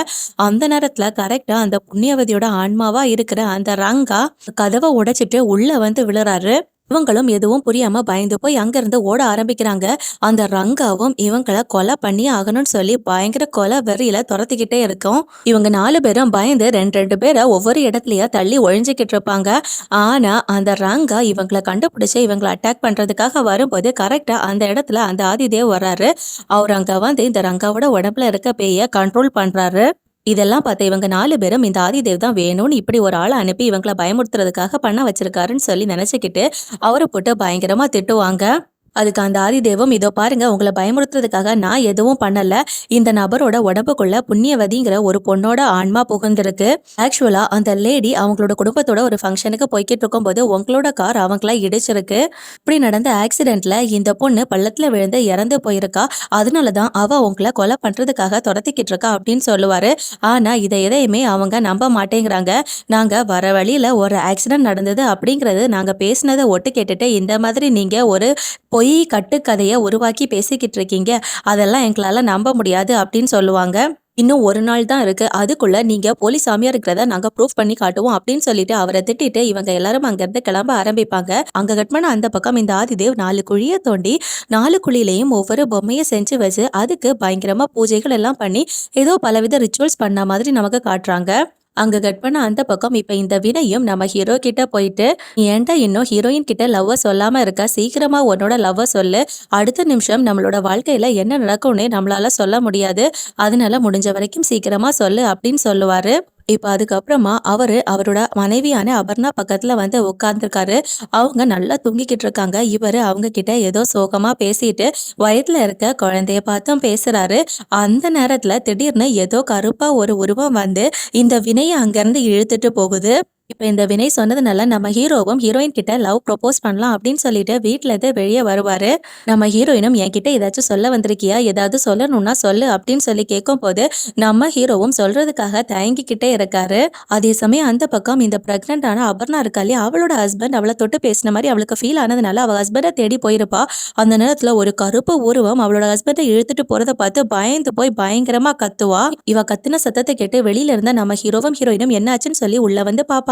அந்த நேரத்துல கரெக்டா அந்த புண்ணியவதியோட ஆன்மாவா இருக்கிற அந்த ரங்கா கதவை உடைச்சிட்டு உள்ள வந்து விழுறாரு. இவங்களும் எதுவும் புரியாம பயந்து போய் அங்கிருந்து ஓட ஆரம்பிக்கிறாங்க. அந்த ரங்காவும் இவங்களை கொலை பண்ணி ஆகணும்னு சொல்லி பயங்கர கொலை வெறியில துரத்திக்கிட்டே இருக்கும். இவங்க 4 பேரும் பயந்து 2 பேரை ஒவ்வொரு இடத்துலயா தள்ளி ஒழிஞ்சுக்கிட்டு இருப்பாங்க. ஆனா அந்த ரங்கா இவங்களை கண்டுபிடிச்சு இவங்களை அட்டாக் பண்றதுக்காக வரும்போது கரெக்டா அந்த இடத்துல அந்த ஆதிதேவ் வர்றாரு. அவர் அங்க வந்து இந்த ரங்காவோட உடம்புல இருக்க பேய கண்ட்ரோல் பண்றாரு. இதெல்லாம் பார்த்த இவங்க 4 பேரும் இந்த ஆதிதேவ் தான் வேணும்னு இப்படி ஒரு ஆளை அனுப்பி இவங்களை பயமுறுத்துறதுக்காக பண்ண வச்சிருக்காருன்னு சொல்லி நினைச்சுக்கிட்டு அவரை போட்டு பயங்கரமா திட்டுவாங்க. அதுக்கு அந்த ஆதிதேவம் இதோ பாருங்க, உங்களை பயமுறுத்துறதுக்காக நான் எதுவும் பண்ணல. இந்த நபரோட உடம்புக்குள்ள புண்ணியவதிங்கிற ஒரு பொண்ணோட ஆன்மா புகுந்திருக்கு. ஆக்சுவலா அந்த லேடி அவங்களோட குடும்பத்தோட ஒரு ஃபங்க்ஷனுக்கு போய்கிட்டு இருக்கும் போது உங்களோட கார் அவங்கள இடிச்சிருக்கு. இப்படி நடந்த ஆக்சிடென்ட்ல இந்த பொண்ணு பள்ளத்துல விழுந்து இறந்து போயிருக்கா. அதனாலதான் அவ உங்களை கொலை பண்றதுக்காக துரத்திக்கிட்டு இருக்கா அப்படின்னு சொல்லுவாரு. ஆனா இதை எதையுமே அவங்க நம்ப மாட்டேங்கிறாங்க. நாங்க வர வழியில ஒரு ஆக்சிடென்ட் நடந்தது அப்படிங்கறது நாங்க பேசினதை ஒட்டு கேட்டுட்டு இந்த மாதிரி நீங்க ஒரு பொய் கட்டுக்கதையை உருவாக்கி பேசிக்கிட்டு இருக்கீங்க, அதெல்லாம் எங்களால நம்ப முடியாது அப்படின்னு சொல்லுவாங்க. இன்னும் ஒரு நாள் தான் இருக்கு, அதுக்குள்ள நீங்க போலீஸ் சாமியா இருக்கிறத நாங்க ப்ரூஃப் பண்ணி காட்டுவோம் அப்படின்னு சொல்லிட்டு அவரை திட்டிட்டு இவங்க எல்லாரும் அங்க இருந்து கிளம்ப ஆரம்பிப்பாங்க. அங்க கட்மான அந்த பக்கம் இந்த ஆதிதேவ் 4 குழியை தோண்டி 4 குழியிலையும் ஒவ்வொரு பொம்மையை செஞ்சு வச்சு அதுக்கு பயங்கரமா பூஜைகள் எல்லாம் பண்ணி ஏதோ பலவித ரிச்சுவல்ஸ் பண்ண மாதிரி நமக்கு காட்டுறாங்க. அங்க கட் பண்ண அந்த பக்கம் இப்ப இந்த வினயும் நம்ம ஹீரோ கிட்ட போயிட்டு ஏன்டா இன்னும் ஹீரோயின் கிட்ட லவ்வ சொல்லாம இருக்க, சீக்கிரமா உன்னோட லவ்வ சொல்லு, அடுத்த நிமிஷம் நம்மளோட வாழ்க்கையில என்ன நடக்கும்னு நம்மளால சொல்ல முடியாது, அதனால முடிஞ்ச வரைக்கும் சீக்கிரமா சொல்லு அப்படின்னு சொல்லுவாரு. இப்ப அதுக்கப்புறமா அவரு அவரோட மனைவியான அபர்ணா பக்கத்துல வந்து உட்கார்ந்துருக்காரு. அவங்க நல்லா தூங்கிக்கிட்டு இருக்காங்க. இவரு அவங்க கிட்ட ஏதோ சோகமா பேசிட்டு வயித்துல இருக்க குழந்தைய பார்த்தும் பேசுறாரு. அந்த நேரத்துல திடீர்னு ஏதோ கருப்பா ஒரு உருவம் வந்து இந்த வினய அங்கிருந்து இழுத்துட்டு போகுது. இப்ப இந்த வினய் சொன்னதுனால நம்ம ஹீரோவும் ஹீரோயின் கிட்ட லவ் ப்ரொபோஸ் பண்ணலாம் அப்படின்னு சொல்லிட்டு வீட்ல இருந்து வெளியே வருவாரு. நம்ம ஹீரோயினும் என்கிட்ட ஏதாச்சும் சொல்ல வந்திருக்கியா, ஏதாவது சொல்லணும்னா சொல்லு அப்படின்னு சொல்லி கேட்கும்போது நம்ம ஹீரோவும் சொல்றதுக்காக தயங்கிக்கிட்டே இருக்காரு. அதே சமயம் அந்த பக்கம் இந்த பிரெக்னன்ட் ஆன அபர்ணா இருக்கா இல்லையா, அவளோட ஹஸ்பண்ட் அவளை தொட்டு பேசின மாதிரி அவளுக்கு ஃபீல் ஆனதுனால அவ ஹஸ்பண்டை தேடி போயிருப்பா. அந்த நேரத்துல ஒரு கருப்பு உருவம் அவளோட ஹஸ்பண்டை இழுத்துட்டு போறத பார்த்து பயந்து போய் பயங்கரமா கத்துவா. இவ கத்துன சத்தத்தை கேட்டு வெளியில இருந்த நம்ம ஹீரோவும் ஹீரோயினும் என்னாச்சுன்னு சொல்லி உள்ள வந்து பாப்பாங்க.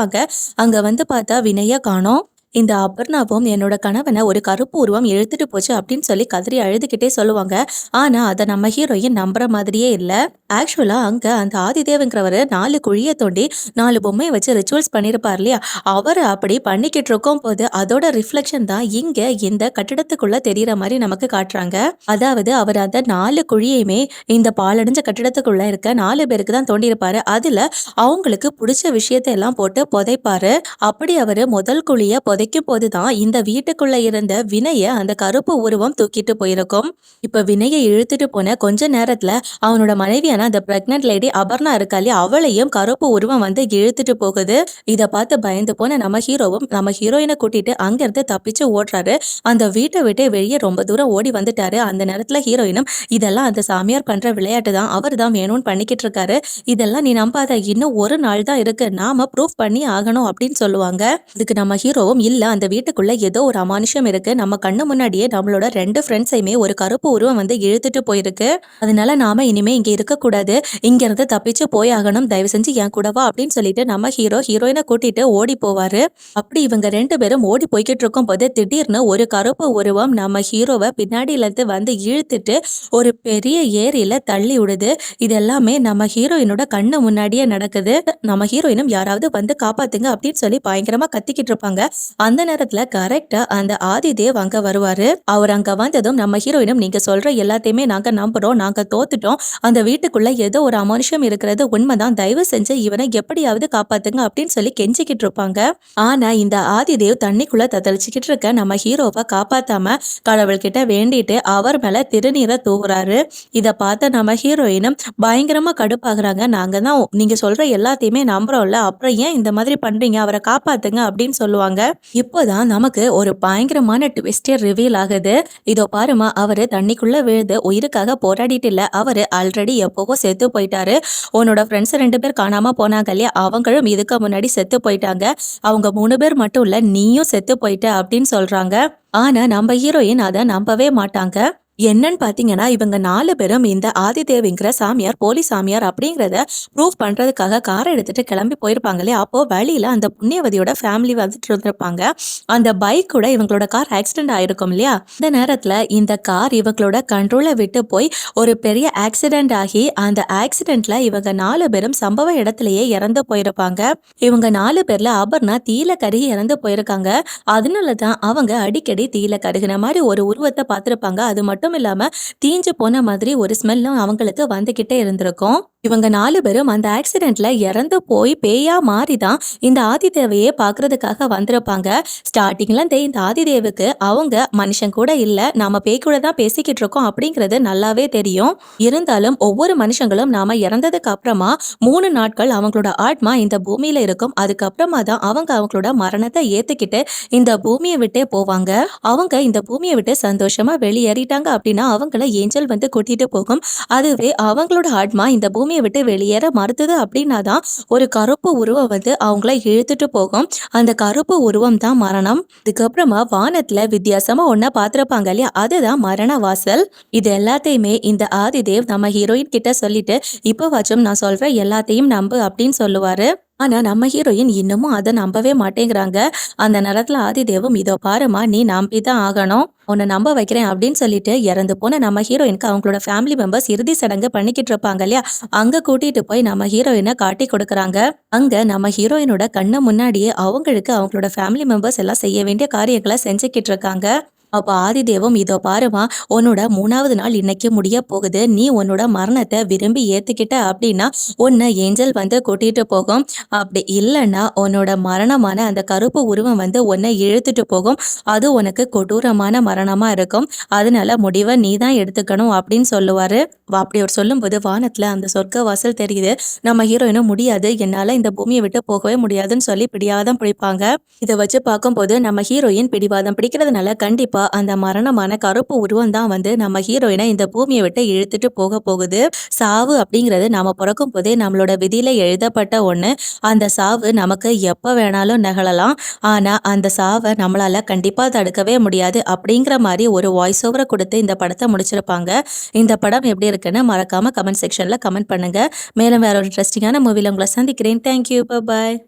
அங்க வந்து பார்த்தா வினய காணோம். இந்த அபர்ணாவும் என்னோட கணவனை ஒரு கருப்பு உருவம் இழுத்துட்டு போச்சு அப்படின்னு சொல்லி கதறி அழுதுகிட்டே சொல்லுவாங்க. ஆனா அதை நம்ம ஹீரோயின் நம்புற மாதிரியே இல்ல. ஆக்சுவலா அங்க அந்த ஆதிதேவங்கிறவரு 4 குழியை தோண்டி 4 பொம்மையை வச்சு ரிச்சுவல்ஸ் பண்ணிருப்பார் இல்லையா, அவரு அப்படி பண்ணிக்கிட்டு இருக்கும் போது அதோட ரிஃப்ளெக்ஷன் தான் இங்க இந்த கட்டிடத்துக்குள்ள தெரியற மாதிரி நமக்கு காட்டுறாங்க. அதாவது அவர் அந்த 4 குழியுமே இந்த பாலடைஞ்ச கட்டிடத்துக்குள்ள இருக்க 4 பேருக்கு தான் தோண்டி இருப்பாரு. அதுல அவங்களுக்கு பிடிச்ச விஷயத்தை எல்லாம் போட்டு புதைப்பாரு. அப்படி அவரு முதல் குழிய புதைக்கும் போதுதான் இந்த வீட்டுக்குள்ள இருந்த வினய அந்த கருப்பு உருவம் தூக்கிட்டு போயிருக்கும். இப்ப வினய இழுத்துட்டு போன கொஞ்ச நேரத்துல அவனோட மனைவியான அந்த பிரெக்னன்ட் லேடி அபர்ணா இருக்கா இல்லையா, அவளையும் கருப்பு உருவம் வந்து இழுத்துட்டு போகுது. இத பார்த்து பயந்து போன நம்ம ஹீரோவும் நம்ம ஹீரோயினை கூட்டிட்டு அங்கிருந்து தப்பிச்சு ஓடுறாரு. அந்த வீட்டை விட்டு வெளியே ரொம்ப தூரம் ஓடி வந்துட்டாரு. அந்த நேரத்துல ஹீரோயினும் இதெல்லாம் அந்த சாமியார் பண்ற விளையாட்டு தான், அவர் தான் வேணும்னு பண்ணிக்கிட்டு இருக்காரு, இதெல்லாம் நீ நம்பாத, இன்னும் ஒரு நாள் தான் இருக்கு, நாம ப்ரூஃப் பண்ணி ஆகணும் அப்படின்னு சொல்லுவாங்க. இதுக்கு நம்ம ஹீரோவும் இல்ல, அந்த வீட்டுக்குள்ள ஏதோ ஒரு அமானுஷம் இருக்கு, நம்ம கண்ணு முன்னாடியே நம்மளோட 2 ஃப்ரெண்ட்ஸையுமே ஒரு கருப்பு உருவம் வந்து இழுத்துட்டு போயிருக்கு, அதனால நாம இனிமே இங்க இருக்கக்கூடாது, இங்க இருந்து தப்பிச்சு போய் ஆகணும், தயவு செஞ்சு என் கூட வா அப்படின்னு சொல்லிட்டு நம்ம ஹீரோ ஹீரோயினை கூட்டிட்டு ஓடி போவாரு. அப்படி இவங்க 2 பேரும் ஓடி போய்கிட்டு இருக்கும் போது திடீர்னு ஒரு கருப்பு உருவம் நம்ம ஹீரோவை பின்னாடியில இருந்து வந்து இழுத்துட்டு ஒரு பெரிய ஏரியில தள்ளி விடுது. இது எல்லாமே நம்ம ஹீரோயினோட கண்ணு முன்னாடியே நடக்குது. நம்ம ஹீரோயினும் யாராவது வந்து காப்பாத்துங்க அப்படின்னு சொல்லி பயங்கரமா கத்திக்கிட்டு இருப்பாங்க. அந்த நேரத்துல கரெக்டா அந்த ஆதிதேவ் அங்க வருவாரு. அவர் அங்க வந்ததும் நம்ம ஹீரோயினும் நீங்க சொல்ற எல்லாத்தையுமே நாங்க நம்புறோம், நாங்க தோத்துட்டோம், அந்த வீட்டுக்குள்ள ஏதோ ஒரு அமானுஷம் இருக்கிறது உண்மைதான், தயவு செஞ்சு இவனை எப்படியாவது காப்பாத்துங்க அப்படின்னு சொல்லி கெஞ்சிக்கிட்டு இருப்பாங்க. ஆனா இந்த ஆதிதேவ் தண்ணிக்குள்ள தத்தளிச்சுக்கிட்டு இருக்க நம்ம ஹீரோவை காப்பாத்தாம கடவுள்கிட்ட வேண்டிட்டு அவர் மேல திருநீரை தூவுறாரு. இத பார்த்த நம்ம ஹீரோயினும் பயங்கரமா கடுப்பாகிறாங்க. நாங்க தான் நீங்க சொல்ற எல்லாத்தையுமே நம்புறோம்ல, அப்புறம் ஏன் இந்த மாதிரி பண்றீங்க, அவரை காப்பாத்துங்க அப்படின்னு சொல்லுவாங்க. இப்போதான் நமக்கு ஒரு பயங்கரமான ட்விஸ்டே ரிவீல் ஆகுது. இதோ பாருமா, அவரு தண்ணிக்குள்ள விழுந்து உயிருக்காக போராடிட்டு இல்ல, அவரு ஆல்ரெடி எப்பவோ செத்து போயிட்டாரு. உன்னோட ஃப்ரெண்ட்ஸ் 2 பேர் காணாம போனாங்க இல்லையா, அவங்களும் இதுக்கு முன்னாடி செத்து போயிட்டாங்க, அவங்க 3 பேர் மட்டும் இல்ல, நீயும் செத்து போயிட்ட அப்படின்னு சொல்றாங்க. ஆனா நம்ம ஹீரோயின் அதை நம்பவே மாட்டாங்க. என்னன்னு பாத்தீங்கன்னா இவங்க 4 பேரும் இந்த ஆதிதேவிங்கிற சாமியார் போலி சாமியார் அப்படிங்கிறத ப்ரூவ் பண்றதுக்காக காரை எடுத்துட்டு கிளம்பி போயிருப்பாங்களே, அப்போ வழியில அந்த புண்ணியவதியோட ஃபேமிலி வந்துட்டு இருந்திருப்பாங்க. அந்த பைக் கூட இவங்களோட கார் ஆக்சிடென்ட் ஆயிருக்கும் இல்லையா, இந்த நேரத்துல இந்த கார் இவங்களோட கண்ட்ரோலை விட்டு போய் ஒரு பெரிய ஆக்சிடென்ட் ஆகி அந்த ஆக்சிடென்ட்ல இவங்க 4 பேரும் சம்பவ இடத்திலேயே இறந்து போயிருப்பாங்க. இவங்க 4 பேர்ல அபர்ணா தீல கருகி இறந்து போயிருக்காங்க. அதனாலதான் அவங்க அடிக்கடி தீல கருகின மாதிரி ஒரு உருவத்தை பார்த்திருப்பாங்க. அது மட்டும் இல்லாம தீஞ்சு போன மாதிரி ஒரு ஸ்மெல்லும் அவங்களுக்கு வந்துகிட்டே இருந்திருக்கும். இவங்க 4 பேரும் அந்த ஆக்சிடென்ட்ல இறந்து போய் பேயா மாறிதான் இந்த ஆதிதேவையே பாக்குறதுக்காக வந்திருப்பாங்க. ஸ்டார்டிங்ல இருந்தே இந்த ஆதிதேவுக்கு அவங்க மனுஷன் கூட இல்ல, நாம பேய் கூட தான் பேசிக்கிட்டு இருக்கோம் அப்படிங்கிறது நல்லாவே தெரியும். இருந்தாலும் ஒவ்வொரு மனுஷங்களும் நாம இறந்ததுக்கு அப்புறமா 3 நாட்கள் அவங்களோட ஆத்மா இந்த பூமியில இருக்கும். அதுக்கப்புறமா தான் அவங்க அவங்களோட மரணத்தை ஏத்துக்கிட்டு இந்த பூமியை விட்டே போவாங்க. அவங்க இந்த பூமியை விட்டு சந்தோஷமா வெளியேறிட்டாங்க அப்படின்னா அவங்கள ஏஞ்சல் வந்து கூட்டிட்டு போகும். அதுவே அவங்களோட ஆத்மா இந்த பூமியை விட்டு வெளியேற மறுத்தது அப்படின்னா தான் ஒரு கருப்பு உருவம் வந்து அவங்கள இழுத்துட்டு போகும். அந்த கருப்பு உருவம் தான் மரணம். இதுக்கப்புறமா வானத்துல வித்தியாசமா ஒன்ன பார்த்திருப்பாங்க இல்லையா, அதுதான் மரண வாசல். இது எல்லாத்தையுமே இந்த ஆதிதேவ் நம்ம ஹீரோயின் கிட்ட சொல்லிட்டு இப்பவாச்சும் நான் சொல்ற எல்லாத்தையும் நம்பு அப்படின்னு சொல்லுவாரு. ஆனா நம்ம ஹீரோயின் இன்னமும் அதை நம்பவே மாட்டேங்கிறாங்க. அந்த நேரத்துல ஆதிதேவும் இதோ பாருமா, நீ நம்பிதான் ஆகணும், உன்னை நம்ப வைக்கிறேன் அப்படின்னு சொல்லிட்டு இறந்து போன நம்ம ஹீரோயினுக்கு அவங்களோட ஃபேமிலி மெம்பர்ஸ் இறுதி சடங்கு பண்ணிக்கிட்டு இருப்பாங்க இல்லையா, அங்க கூட்டிட்டு போய் நம்ம ஹீரோயினை காட்டி கொடுக்குறாங்க. அங்க நம்ம ஹீரோயினோட கண்ணு முன்னாடியே அவங்களுக்கு அவங்களோட ஃபேமிலி மெம்பர்ஸ் எல்லாம் செய்ய வேண்டிய காரியங்களை செஞ்சுக்கிட்டு இருக்காங்க. அப்ப ஆதிதேவும், "இதோ பாரும்மா, உன்னோட 3வது நாள் இன்னைக்கு முடியப் போகுது. நீ உன்னோட மரணத்த விரும்பி ஏத்துக்கிட்ட அப்படின்னா, உன்ன ஏஞ்சல் வந்து கூட்டிட்டு போகும். அப்படி இல்லன்னா, உன்னோட மரணமான அந்த கருப்பு உருவம் வந்து உன்னை இழுத்துட்டு போகும். அது உனக்கு கொடூரமான மரணமா இருக்கும். அதனால முடிவ நீ தான் எடுத்துக்கணும்" அப்படின்னு சொல்லுவாரு. அப்படி அவர் சொல்லும்போது வானத்துல அந்த சொர்க்க வாசல் தெரியுது. நம்ம ஹீரோயினும், "முடியாது, என்னால இந்த பூமிய விட்டு போகவே முடியாதுன்னு" சொல்லி பிடிவாதம் பிடிப்பாங்க. இத வச்சு பார்க்கும்போது நம்ம ஹீரோயின் பிடிவாதம் பிடிக்கிறதுனால கண்டிப்பா அந்த மரணமான கருப்பு உருவம் தான் வந்து நம்ம ஹீரோயினை இந்த பூமியை விட்டு இழுத்துட்டு போக போகுது. சாவு அப்படிங்கிறது நாம பிறக்கும் போதே நம்மளோட விதியில எழுதப்பட்ட ஒண்ணு. அந்த சாவு நமக்கு எப்ப வேணாலும் நிகழலாம். ஆனா அந்த சாவை நம்மளால கண்டிப்பா தடுக்கவே முடியாது அப்படிங்கிற மாதிரி ஒரு வாய்ஸ் ஓவரை கொடுத்து இந்த படத்தை முடிச்சிருப்பாங்க. இந்த படம் எப்படி இருக்குன்னு மறக்காம கமெண்ட் செக்ஷன்ல கமெண்ட் பண்ணுங்க. மேலும் வேற ஒரு இன்ட்ரெஸ்டிங்கான மூவில உங்களை சந்திக்கிறேன். தேங்க்யூ. பாய்.